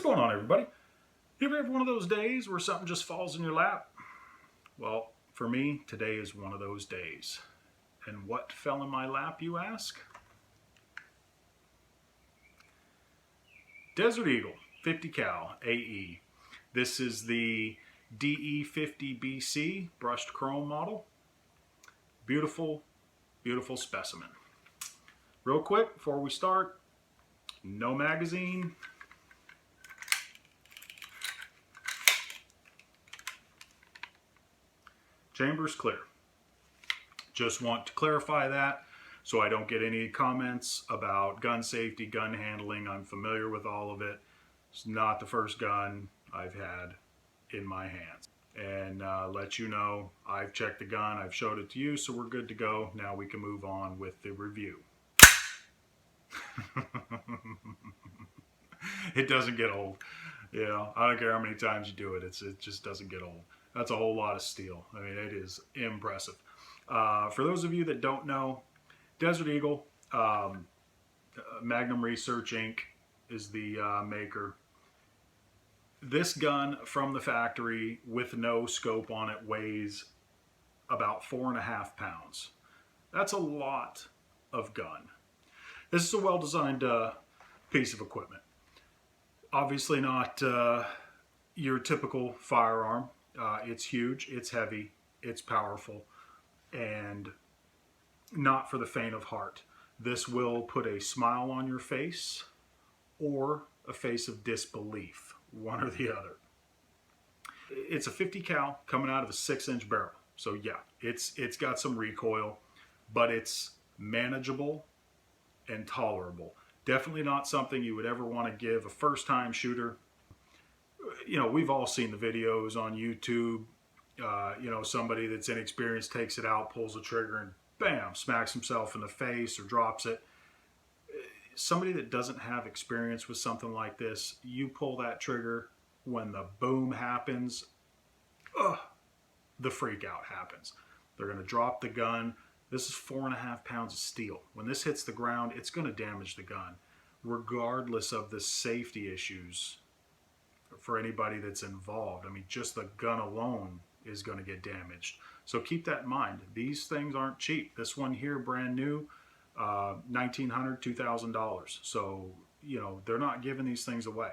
What's going on, everybody? You ever have one of those days where something just falls in your lap? Well, for me, today is one of those days. And what fell in my lap, you ask? Desert Eagle 50 cal AE. This is the DE50BC brushed chrome model. Beautiful, beautiful specimen. Real quick, before we start, no magazine. Chamber's clear. Just want to clarify that so I don't get any comments about gun safety, gun handling. I'm familiar with all of it. It's not the first gun I've had in my hands. And let you know, I've checked the gun, I've showed it to you, so we're good to go. Now we can move on with the review. It doesn't get old. You know, I don't care how many times you do it, it just doesn't get old. That's a whole lot of steel. I mean, it is impressive. For those of you that don't know, Desert Eagle, Magnum Research Inc. is the maker. This gun from the factory with no scope on it weighs about 4.5 pounds. That's a lot of gun. This is a well-designed piece of equipment. Obviously not your typical firearm. It's huge, it's heavy, it's powerful, and not for the faint of heart. This will put a smile on your face or a face of disbelief, one or the other. It's a 50 cal coming out of a 6-inch barrel. So yeah, it's got some recoil, but it's manageable and tolerable. Definitely not something you would ever want to give a first-time shooter. You know, we've all seen the videos on YouTube. You know, somebody that's inexperienced takes it out, pulls the trigger, and bam, smacks himself in the face or drops it. Somebody that doesn't have experience with something like this, you pull that trigger, when the boom happens, the freak out happens. They're going to drop the gun. This is 4.5 pounds of steel. When this hits the ground, it's going to damage the gun, regardless of the safety issues for anybody that's involved. I mean, just the gun alone is going to get damaged. So keep that in mind. These things aren't cheap. This one here, brand new, $1,900, $2,000. So, you know, they're not giving these things away.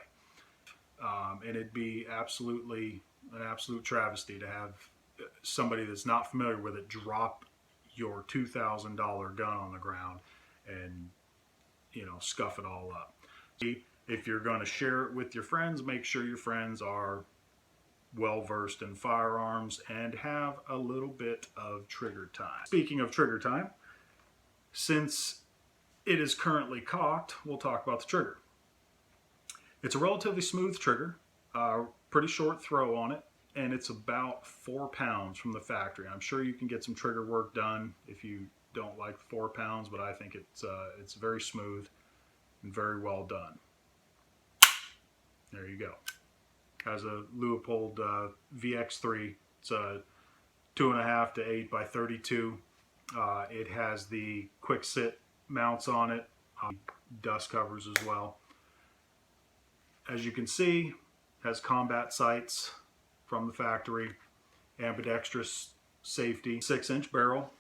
And it'd be absolutely an absolute travesty to have somebody that's not familiar with it drop your $2,000 gun on the ground and, you know, scuff it all up. If you're going to share it with your friends, make sure your friends are well versed in firearms and have a little bit of trigger time. Speaking of trigger time, since it is currently cocked, we'll talk about the trigger. It's a relatively smooth trigger, pretty short throw on it, and it's about 4 pounds from the factory. I'm sure you can get some trigger work done if you don't like 4 pounds, but I think it's very smooth and very well done. There you go. Has a LEUPOLD VX3. It's a 2.5 to 8 by 32. It has the quick sit mounts on it, dust covers as well. As you can see, has combat sights from the factory, ambidextrous safety, 6-inch barrel.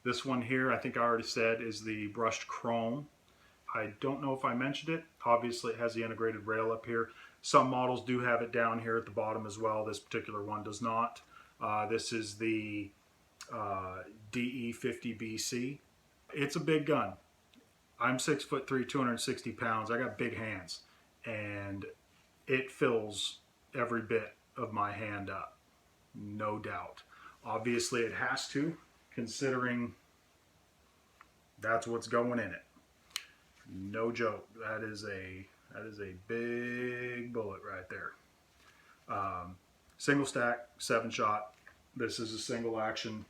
This one here, I think I already said, is the brushed chrome. I don't know if I mentioned it. Obviously, it has the integrated rail up here. Some models do have it down here at the bottom as well. This particular one does not. This is the DE50BC. It's a big gun. I'm 6'3", 260 pounds. I got big hands, and it fills every bit of my hand up, no doubt. Obviously, it has to, considering that's what's going in it. No joke. That is a big bullet right there. Single stack, 7-shot. This is a single action.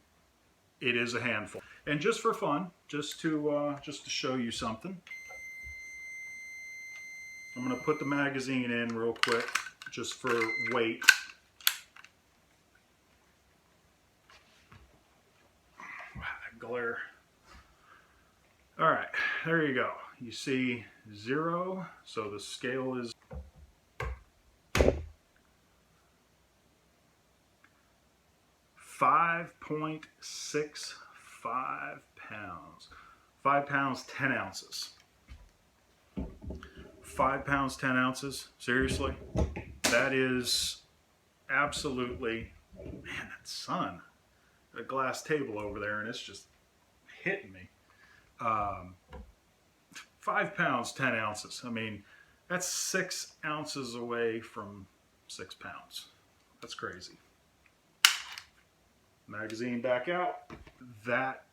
It is a handful. And just for fun, just to show you something, I'm going to put the magazine in real quick, just for weight. Wow, that glare. All right, there you go. You see 0, so the scale is 5.65 pounds. 5 pounds, 10 ounces. 5 pounds, 10 ounces. Seriously? That is absolutely, man, that sun. A glass table over there and it's just hitting me. 5 pounds, 10 ounces. I mean, that's 6 ounces away from 6 pounds. That's crazy. Magazine back out. That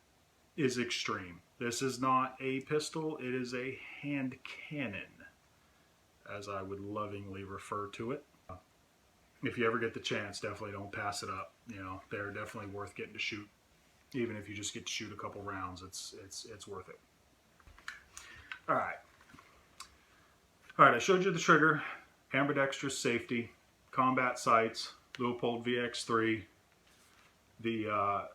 is extreme. This is not a pistol, it is a hand cannon, as I would lovingly refer to it. If you ever get the chance, definitely don't pass it up. You know, they're definitely worth getting to shoot. Even if you just get to shoot a couple rounds, it's worth it. All right, I showed you the trigger, ambidextrous safety, combat sights, LEUPOLD VX3, the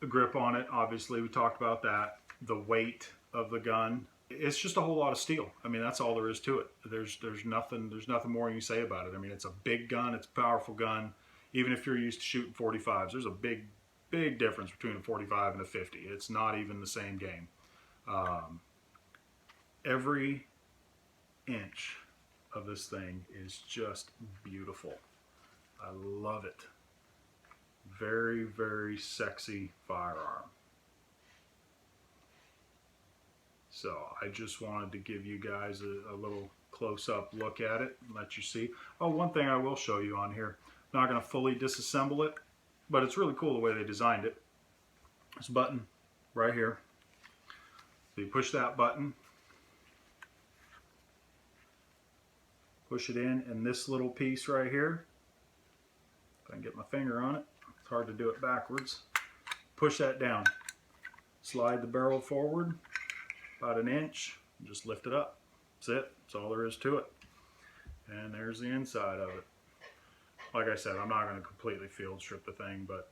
grip on it, obviously we talked about that, the weight of the gun. It's just a whole lot of steel. I mean, that's all there is to it. There's nothing more you can say about it. I mean, it's a big gun, it's a powerful gun. Even if you're used to shooting 45s, there's a big difference between a 45 and a 50. It's not even the same game. Every inch of this thing is just beautiful. I love it. Very, very sexy firearm. So I just wanted to give you guys a little close-up look at it and let you see. Oh, one thing I will show you on here. I'm not going to fully disassemble it, but it's really cool the way they designed it. This button right here. So you push that button, push it in, and this little piece right here, if I can get my finger on it, it's hard to do it backwards. Push that down. Slide the barrel forward about an inch, and just lift it up. That's it. That's all there is to it. And there's the inside of it. Like I said, I'm not going to completely field strip the thing, but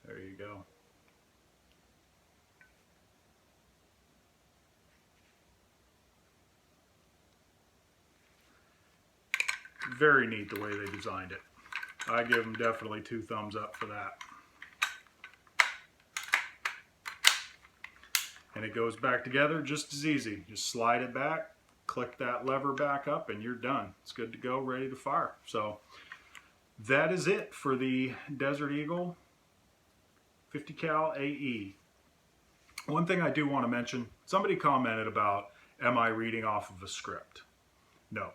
there you go. Very neat the way they designed it. I give them definitely 2 thumbs up for that. And it goes back together just as easy. Just slide it back, click that lever back up, and you're done. It's good to go, ready to fire. So that is it for the Desert Eagle 50 cal AE. One thing I do want to mention, somebody commented about, am I reading off of a script? No,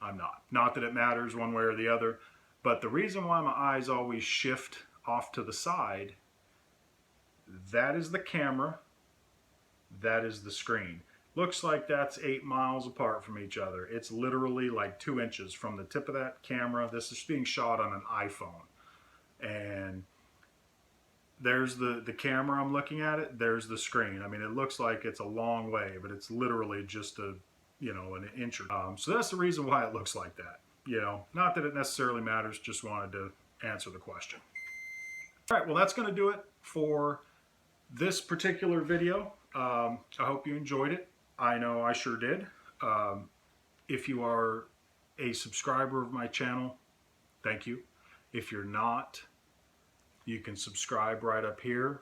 I'm not. Not that it matters one way or the other, but the reason why my eyes always shift off to the side, that is the camera, that is the screen. Looks like that's 8 miles apart from each other. It's literally like 2 inches from the tip of that camera. This is being shot on an iPhone. And there's the camera I'm looking at it, there's the screen. I mean, it looks like it's a long way, but it's literally just an inch or so that's the reason why it looks like that. You know, not that it necessarily matters, just wanted to answer the question. All right, well, that's going to do it for this particular video. I hope you enjoyed it. I know I sure did. If you are a subscriber of my channel, thank you. If you're not, you can subscribe right up here.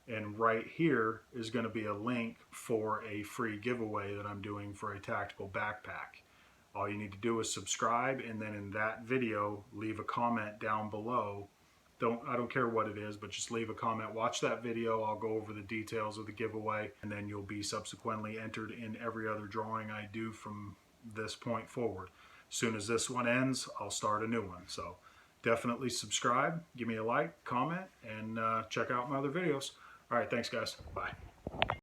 And right here is going to be a link for a free giveaway that I'm doing for a tactical backpack. All you need to do is subscribe, and then in that video, leave a comment down below. I don't care what it is, but just leave a comment. Watch that video. I'll go over the details of the giveaway, and then you'll be subsequently entered in every other drawing I do from this point forward. As soon as this one ends, I'll start a new one. So definitely subscribe, give me a like, comment, and check out my other videos. All right, thanks guys. Bye.